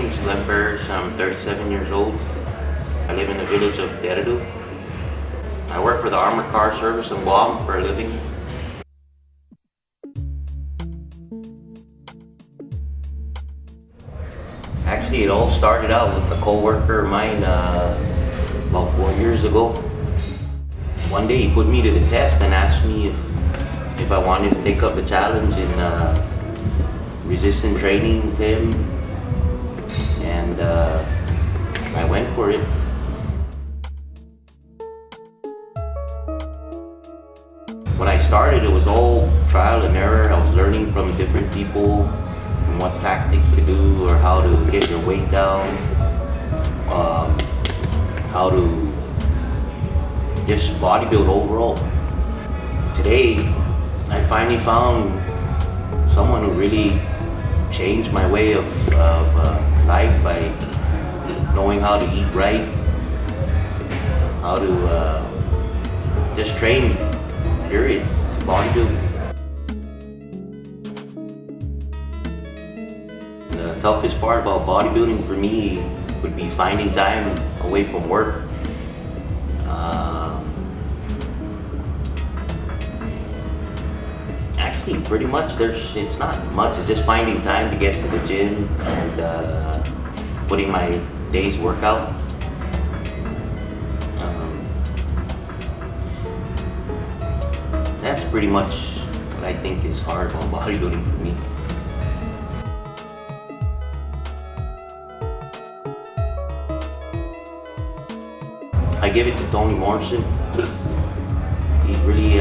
name's Glenn Ferris. I'm 37 years old. I live in the village of Deredu. I work for the Armored Car Service in Guam for a living. Actually, it all started out with a co-worker of mine about 4 years ago. One day he put me to the test and asked me if I wanted to take up the challenge in resistance training with him, and I went for it. When I started, it was all trial and error. I was learning from different people and what tactics to do, or how to get your weight down, how to just bodybuild overall. Today, I finally found someone who really changed my way of life by knowing how to eat right, how to just train, period, to bodybuild. The toughest part about bodybuilding for me would be finding time away from work. Actually, pretty much it's not much, it's just finding time to get to the gym and putting my day's workout. That's pretty much what I think is hard about bodybuilding for me. I give it to Tony Morrison. He really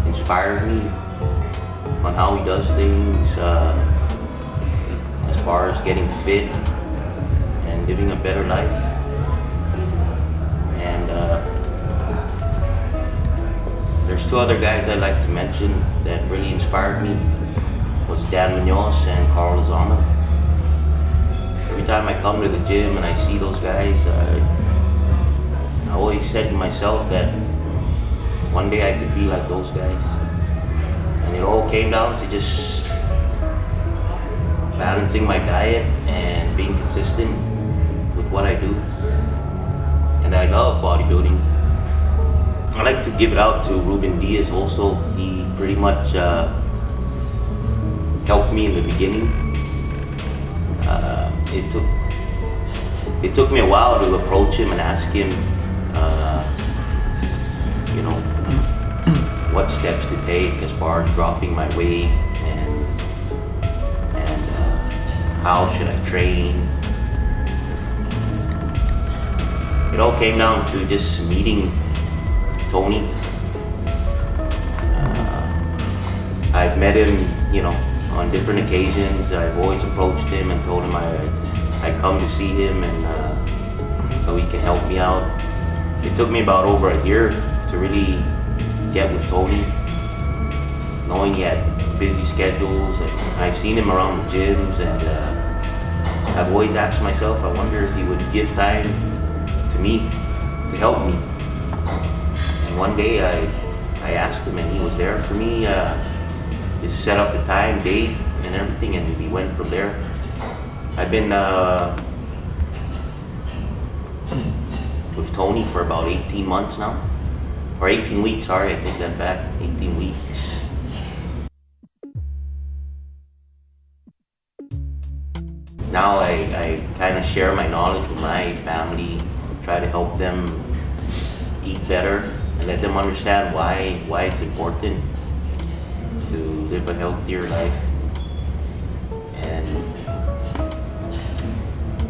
inspired me on how he does things as far as getting fit and living a better life. And there's two other guys I'd like to mention that really inspired me, was Dan Munoz and Carl Lozano. Every time I come to the gym and I see those guys, I always said to myself that one day I could be like those guys. And it all came down to just balancing my diet and being consistent with what I do. And I love bodybuilding. I like to give it out to Ruben Diaz also. He pretty much helped me in the beginning. It took me a while to approach him and ask him, what steps to take as far as dropping my weight and how should I train. It all came down to just meeting Tony. I've met him, on different occasions. I've always approached him and told him I'd come to see him and so he can help me out. It took me about over a year to really get with Tony, knowing he had busy schedules, and I've seen him around the gyms, and I've always asked myself, I wonder if he would give time to me to help me. And one day I asked him and he was there for me, just set up the time, date, and everything, and we went from there. I've been with Tony for about 18 months now. Or 18 weeks, sorry, I take that back, 18 weeks. Now I kind of share my knowledge with my family, try to help them eat better, and let them understand why it's important to live a healthier life. And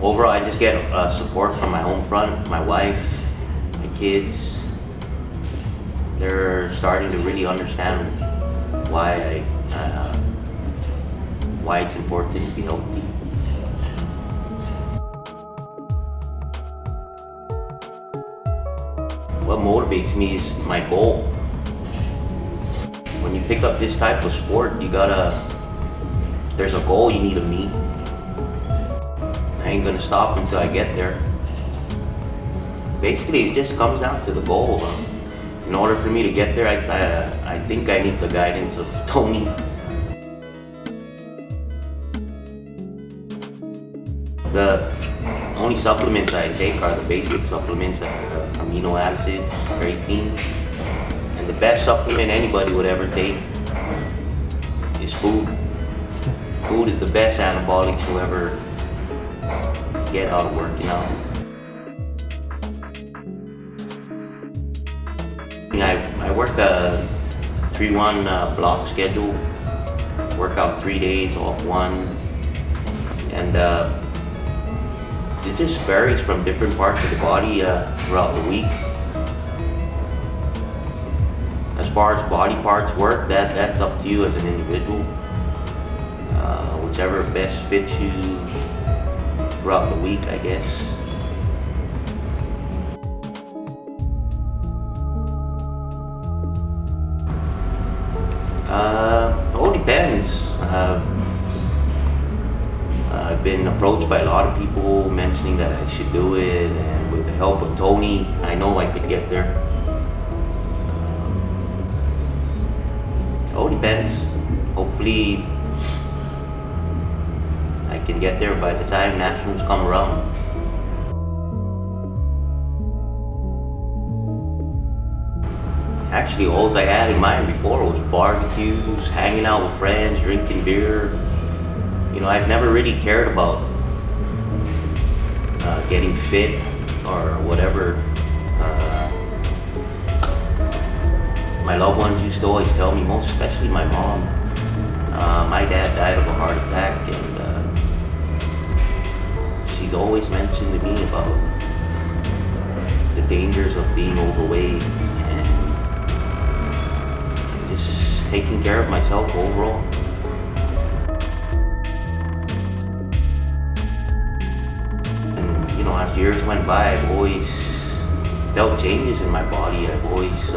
overall, I just get support from my home front, my wife, my kids. They're starting to really understand why it's important to be healthy. What motivates me is my goal. When you pick up this type of sport, there's a goal you need to meet. I ain't gonna stop until I get there. Basically, it just comes down to the goal. In order for me to get there, I think I need the guidance of Tony. The only supplements I take are the basic supplements, amino acids, creatine. And the best supplement anybody would ever take is food. Food is the best anabolic you'll ever get out of working out. I work a 3-1 block schedule, work out 3 days, off 1, and it just varies from different parts of the body throughout the week. As far as body parts work, that's up to you as an individual. Whichever best fits you throughout the week, I guess. It all depends. I've been approached by a lot of people mentioning that I should do it, and with the help of Tony, I know I could get there. It all depends. Hopefully, I can get there by the time nationals come around. Actually, all I had in mind before was barbecues, hanging out with friends, drinking beer. You know, I've never really cared about getting fit or whatever. My loved ones used to always tell me, most especially my mom. My dad died of a heart attack, and she's always mentioned to me about the dangers of being overweight and just taking care of myself overall. And you know, as years went by, I've always felt changes in my body. I've always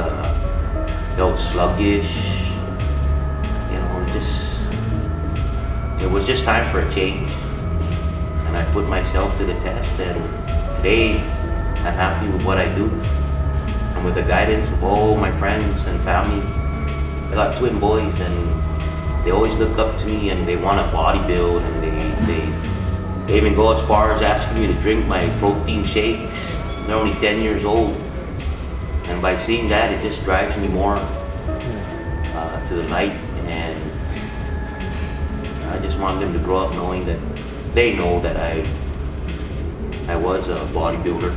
felt sluggish. You know, it was just time for a change. And I put myself to the test, and today I'm happy with what I do. And with the guidance of all my friends and family, I got twin boys, and they always look up to me and they want to bodybuild, and they even go as far as asking me to drink my protein shakes. They're only 10 years old, and by seeing that, it just drives me more to the light, and I just want them to grow up knowing that they know that I was a bodybuilder.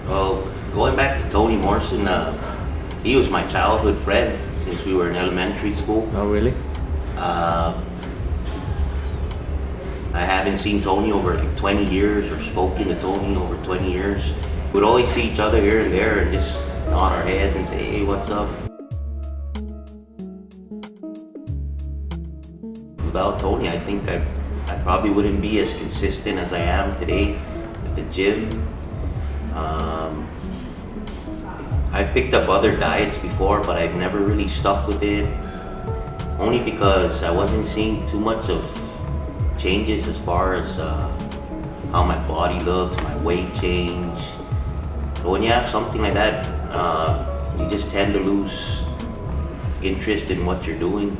Well, going back to Tony Morrison, he was my childhood friend since we were in elementary school. Oh, really? I haven't seen Tony over like 20 years or spoken to Tony over 20 years. We'd always see each other here and there and just nod our heads and say, hey, what's up? Without Tony, I think I probably wouldn't be as consistent as I am today at the gym. I've picked up other diets before, but I've never really stuck with it. Only because I wasn't seeing too much of changes as far as how my body looks, my weight change. So when you have something like that, you just tend to lose interest in what you're doing.